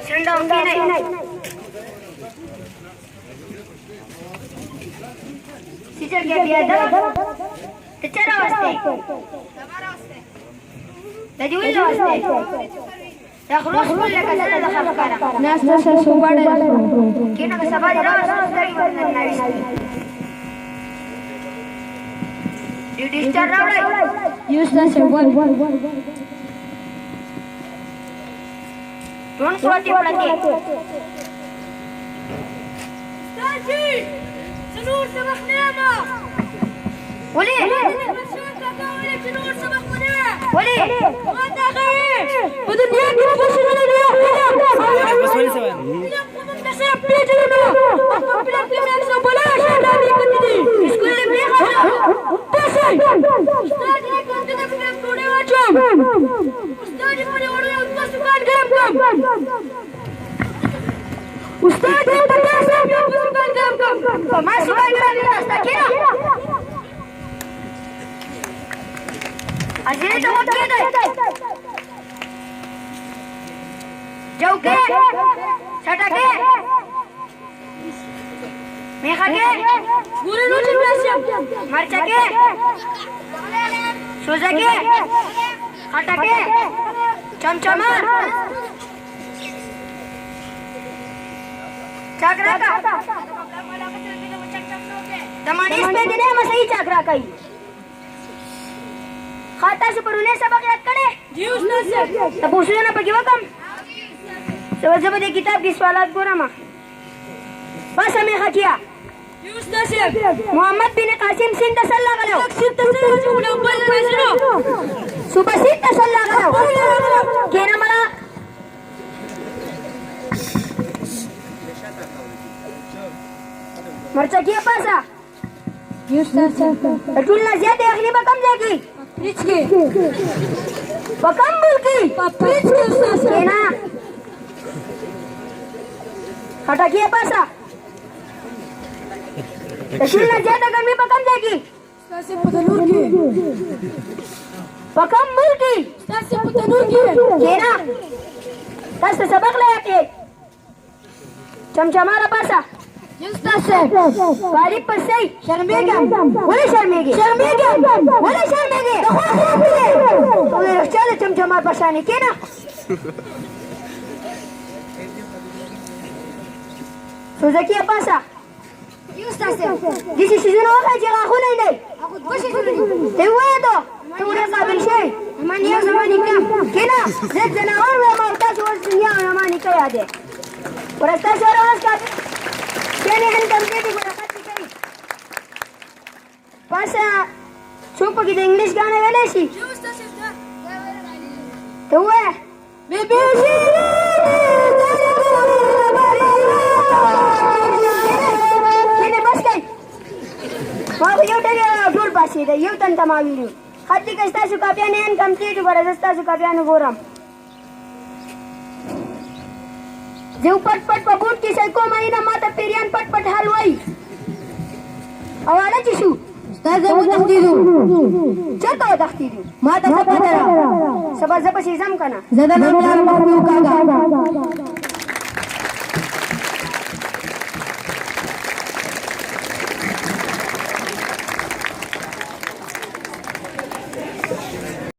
شنډه کې نه سیچر کې بیا دا ته چر واسطه د دې ول واسطه دا خلاص ول لکه سره د خفقاره ناس نشه سوباړه کینه که سبا دی راوځي ستړي ورنه نشي ډیډی سٹار راوړی یوستا ول ټون پروتي پړتي استاذي سنور سبق نعمه ولي سنور سبق نعمه ولي ما تغير بدنيا کې څه نه دی بس ولې سوال نسب بيجلنا بلا كلام سبلا شهادة كتدي اسکول له بلیغه تاسي استاد نے كنت نفهم توڑے واچم استاد نے وڑے تاسو کان گام استاد نے پتا سب یو تاسو کان گام ما سوال کړی تاسو کېنا اځې ته وکړه جوکه छटाके मेखाके पूरे रोज प्रेसियम मरचाके सोजाके खटाके चमचमा चाकरा का तमानी इस पे दिने हम सही चाकरा का ही खाता से पढ़ने सबक याद करे जी उस्ताद से तब पूछो ना पकी वकम سوزه به د کتاب کې سوالات ګورم بس مې خکیا जी उस्ताद से محمد بن قاسم سین تسلا غلو تقسیم تسلیم جمله بل نازلو صبح سین تسلا غلو کینا ملا مرچا کیا پاسا یوستا ټول نه زیاته اخلي به کم ځای پریچ کې په کم ملکی پریچ کې استاد کینا खटाकिया पासा तशुलना ज्यादा गर्मी पकम जाएगी استاد سے پتنور کې पकम मुल्की استاد سے پتنور کې केना बस सबक ले आके चमचमारा पासा یوستا سے गाड़ी पर सही शर्मेगा बोले शर्मेगी बोले शर्मेगी तो चले चमचमार पशानी केना سوزکی پاسا یوستا سے دیسی شیزونه وخه چې غاخونه نه اخو بشي شنو ته وایې ته ټول قابل شي من یو زمانی کم کینا زه جناور و ما تاسو ورس دنیا و ما نه کوي اده ورستا سره ورس کا کینه هن کم دې دی ګره خاطی کوي پاسا څوک کې د انګلیش غاڼه ویلې شي یوستا سے ته وایې بے بے ما یو ټول پاسې ده یو تن تما ویلو خاطی که تاسو کاپیانې ان کمپلیټ وګورئ تاسو کاپیانې ګورم زه پټ پټ په بوټ کې سې کومه نه ماته پیریان پټ پټ حال وای اواله چې شو استاد زه تخدیدو چاته تخدیدو ما ته څه پته سبا زه په شي زم کنه زه د نن کار په کاغه